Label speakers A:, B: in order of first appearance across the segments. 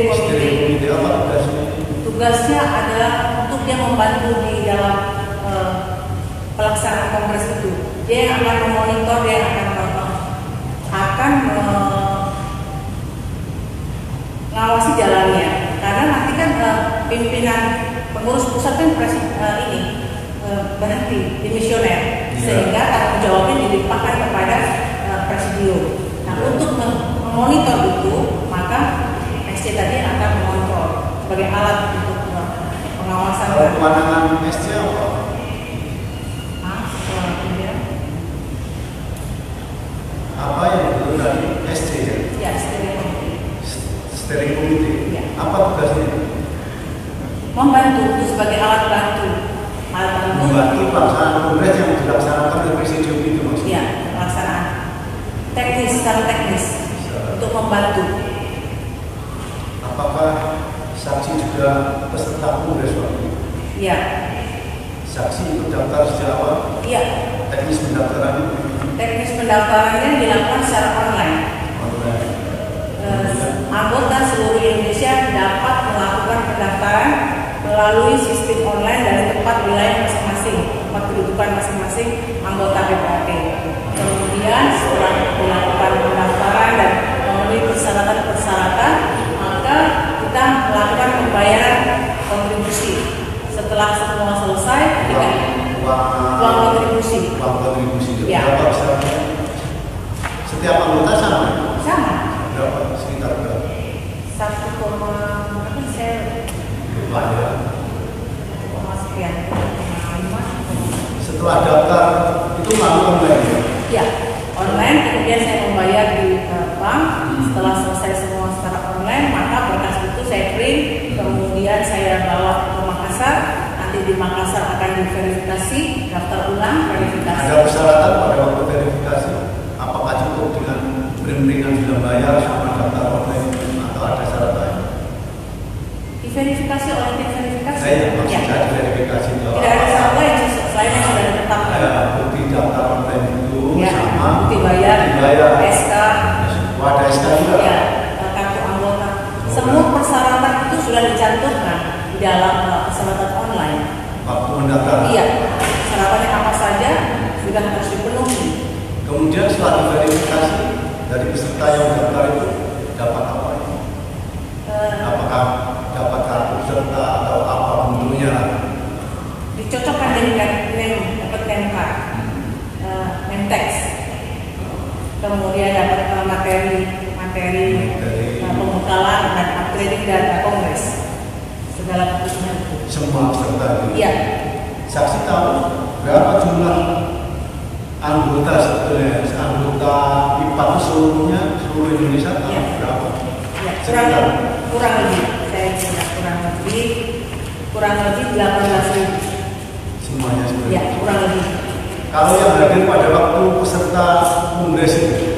A: steering committee.
B: Apa tugasnya?
A: Tugasnya adalah untuk dia membantu di dalam pelaksanaan kongres itu. Dia yang akan memonitor, dia yang akan mengawasi jalannya. Karena nanti kan pimpinan pengurus pusat kan berhenti dimisioner, sehingga tanggung jawabnya dilimpahkan kepada presidium. Nah, untuk memonitor itu, maka SC tadi akan mengontrol sebagai alat untuk pengawasan.
B: Kalau kewenangan SC apa? Apa yang dulu dari SC ya?
A: Ya, steering committee.
B: Steering committee.
A: Ya.
B: Apa tugasnya?
A: Membantu itu sebagai alat bantu.
B: Membantu pelaksanaan kongres yang dilaksanakan oleh presidium itu maksudnya?
A: Iya, pelaksanaan teknis, secara teknis untuk membantu.
B: Apakah saksi juga peserta kongres waktu itu?
A: Iya.
B: Saksi ikut daftar sejak awal?
A: Iya.
B: Teknis pendaftarannya?
A: Teknis pendaftarannya dilakukan secara online. Anggota seluruh Indonesia dapat melakukan pendaftaran melalui sistem online dari tempat wilayah masing-masing, tempat kedudukan masing-masing anggota PPAT. Kemudian setelah melakukan pendaftaran dan memenuhi persyaratan-persyaratan, maka kita melakukan pembayaran kontribusi. Setelah semua selesai, uang kontribusi.
B: Uang kontribusi itu
A: Ya.
B: berapa besarnya? Setiap anggota sama?
A: Sama.
B: Berapa? Sekitar berapa?
A: 1,5
B: Banyak.
A: sekian.
B: Setelah daftar itu lalu online ya?
A: Ya, online. Kemudian saya membayar di bank. Setelah selesai semua secara online, maka berkas itu saya print. Kemudian saya bawa ke Makassar. Nanti di Makassar akan diverifikasi, daftar ulang, verifikasi.
B: Ada persyaratan pada waktu verifikasi? Apakah cukup dengan print-printan sudah bayar sama daftar online atau ada syarat lain?
A: Diverifikasi oleh tim verifikasi.
B: Saya maksudnya verifikasi itu.
A: Tidak ada syarat lain selain yang sudah ditetapkan.
B: Ada bukti daftar online itu
A: Ya,
B: sama
A: bukti bayar, SK.
B: Ada SK juga.
A: Ya, kartu anggota. Semua persyaratan itu sudah dicantumkan di dalam persyaratan online.
B: Waktu mendaftar.
A: Iya, persyaratannya apa saja sudah harus dipenuhi.
B: Kemudian setelah diverifikasi dari peserta yang mendaftar itu dapat apa? Apakah dapat kartu peserta atau apa bentuknya?
A: Dicocokkan dengan dapat name card, name text. Kemudian dapat materi pembekalan dan upgrading data kongres. Segala kebutuhan itu.
B: Semua peserta itu.
A: Iya.
B: Saksi tahu berapa jumlah anggota sebetulnya? Anggota IPA seluruhnya seluruh Indonesia tahu
A: Iya.
B: berapa?
A: Ya, kurang lebih. Saya kira kurang lebih 18.000.
B: Semuanya sebenarnya.
A: Ya, kurang lebih.
B: Kalau yang hadir pada waktu peserta kongres itu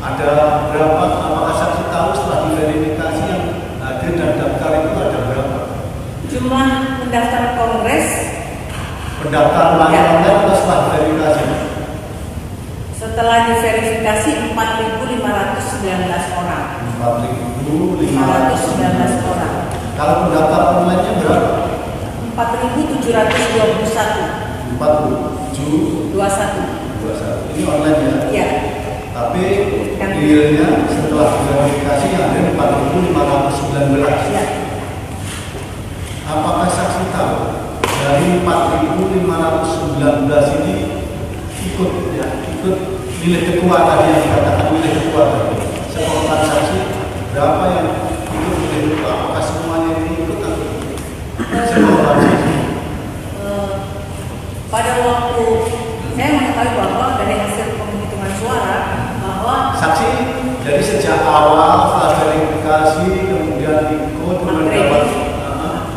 B: ada berapa? Apakah saksi tahu setelah diverifikasi yang hadir dan daftar itu ada berapa?
A: Jumlah pendaftar kongres
B: Pendaftar online atau setelah verifikasi?
A: setelah diverifikasi 4.519 orang.
B: 4.519
A: orang.
B: Kalau pendaftar online-nya berapa?
A: 4.721.
B: 47
A: 21.
B: Ini online ya?
A: Iya.
B: Tapi realnya setelah diverifikasi yang ada 4.519.
A: Iya.
B: Apakah saksi tahu dari 4.519 ini ikut nilai kekuatan yang dikatakan nilai kekuatan sekolah saksi berapa yang ikut nilai kekuatan? Apakah semuanya ini ikut atau semua saksi?
A: Pada waktu saya mengetahui bahwa dari hasil penghitungan suara bahwa
B: Saksi dari sejak awal setelah verifikasi kemudian ikut mendapat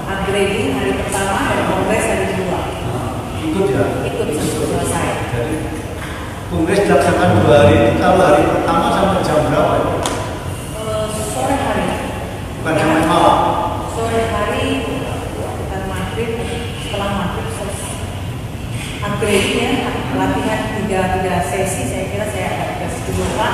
A: upgrading hari pertama dan kongres hari kedua.
B: ikut ya?
A: Ikut selesai.
B: Jadi kongres dilaksanakan 2 hari itu kalau hari pertama sampai jam berapa ya?
A: Sore hari.
B: Bukan sampai malam?
A: Sore hari bukan maghrib, setelah maghrib selesai. Upgrading ya, latihan 3 sesi saya kira saya agak sedikit lupa.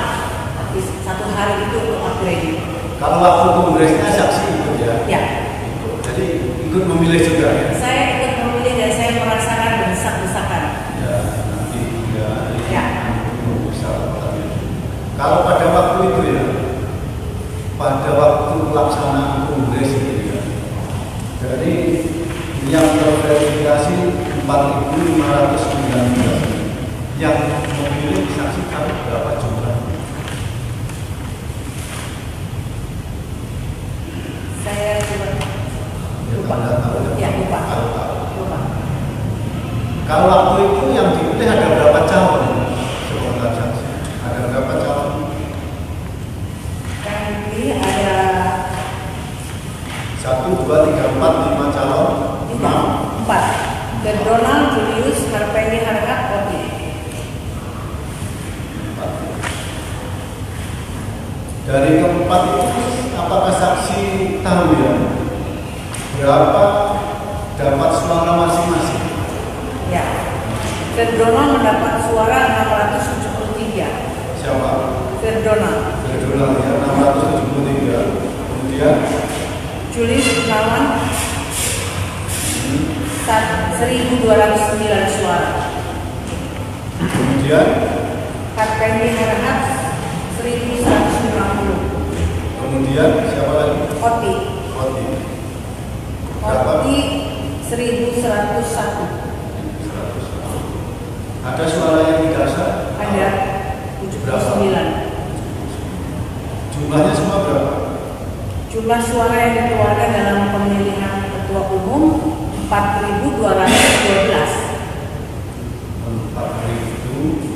A: Tapi 1 hari itu untuk upgrading.
B: Kalau waktu kongresnya saksi ikut ya?
A: Ya.
B: Ikut. Jadi ikut memilih juga ya?
A: Saya ikut memilih dan saya merasakan desak-desakan.
B: Ya, nanti ya.
A: Ya.
B: Kalau pada waktu itu ya, pada waktu pelaksanaan kongres itu ya, jadi yang terverifikasi 4.519, yang memilih disaksikan berapa jumlah?
A: Saya coba lupa.
B: Anda tahu
A: Ya, lupa.
B: Lupa. Kalau waktu itu yang dipilih ada berapa calon? Sekolah saksi. Ada berapa calon?
A: Kan ini ada
B: 1, 2, 3, 4, 5 calon.
A: 4. Donald, Julius, Harpendi, Harkat, Oki.
B: Dari keempat itu, apakah saksi tahu ya berapa dapat suara masing-masing?
A: Ya. Donald mendapat suara 673.
B: Siapa?
A: Donald.
B: Donald ya, 673. Kemudian
A: Julius Gunawan 1.209 suara.
B: kemudian
A: Harpendi, Harkat 1.150.
B: kemudian siapa lagi?
A: Oti.
B: Berapa?
A: Oti 1.101.
B: Ada suara yang tidak sah?
A: Ada 79.
B: Jumlahnya semua berapa?
A: Jumlah suara yang dikeluarkan dalam pemilihan ketua umum 4.212.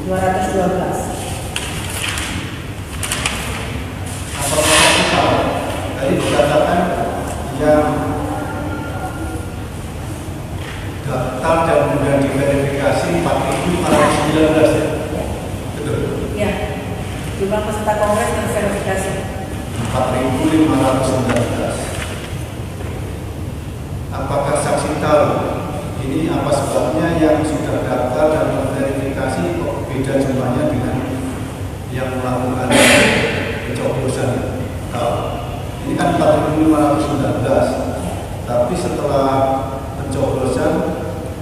A: 212.
B: Apakah kita tadi dikatakan yang daftar dan kemudian diverifikasi 4.519 ya? Betul?
A: Ya. Jumlah peserta kongres terverifikasi
B: 4.519. Apakah saksi tahu ini apa sebabnya yang sudah daftar dan terverifikasi kok beda jumlahnya dengan yang melakukan pencoblosan? Tahu? Ini kan 4.519, tapi setelah pencoblosan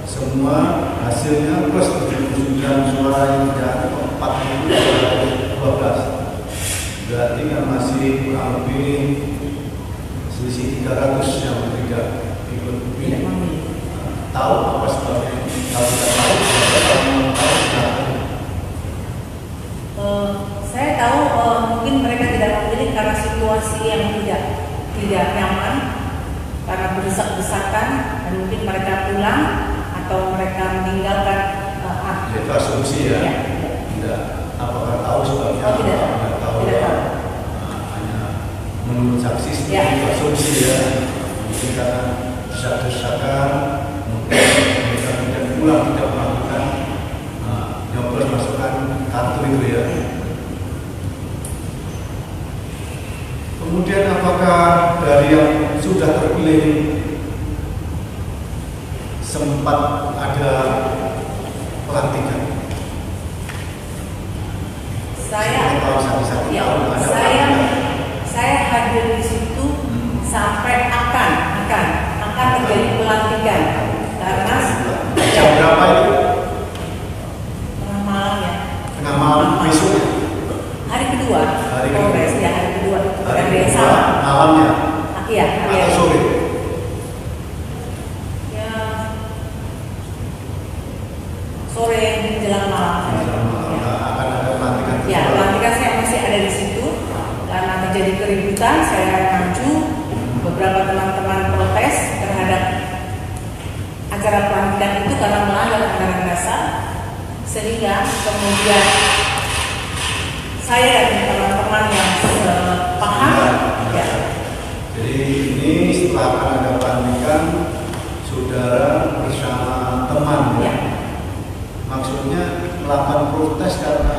B: semua hasilnya plus 79 suara yang tidak 4.212. Berarti kan masih kurang lebih selisih 300 yang tidak ikut
A: tidak
B: pilih.
A: memilih.
B: Tahu apa sebabnya? Kalau tidak tahu, tahu
A: Saya tahu mungkin mereka tidak memilih karena situasi yang tidak nyaman, karena berdesak-desakan, dan mungkin mereka pulang atau mereka meninggalkan.
B: itu asumsi ya.
A: Ya.
B: Tidak. Apakah tahu sebabnya?
A: Oh, tidak.
B: Tidak tahu.
A: Tidak tahu.
B: Hanya menurut saksi seperti
A: Ya.
B: asumsi ya. Mungkin karena desak-desakan, mungkin mereka kemudian pulang tidak melakukan nyoblos masukkan kartu itu ya. Kemudian apakah dari yang sudah terpilih sempat ada pelantikan?
A: Saya hadir di situ sampai akan terjadi pelantikan karena
B: jam berapa itu?
A: tengah malam ya.
B: Tengah malam besoknya?
A: Hari kedua.
B: Hari kedua.
A: Kongres ya, hari kedua.
B: Hari
A: Hari yang
B: kedua
A: sama.
B: malamnya?
A: Iya, hari
B: Atau
A: yang
B: sore?
A: ya, sore menjelang malam. Ya.
B: Akan ada pelantikan.
A: Ya, pelantikan saya masih ada di situ karena terjadi keributan. Saya maju, beberapa teman-teman protes terhadap acara pelantikan itu karena melanggar anggaran dasar, sehingga kemudian saya dan teman-teman yang paham, ya.
B: Jadi ini setelah akan ada pelantikan, saudara bersama teman,
A: Ya.
B: maksudnya melakukan protes karena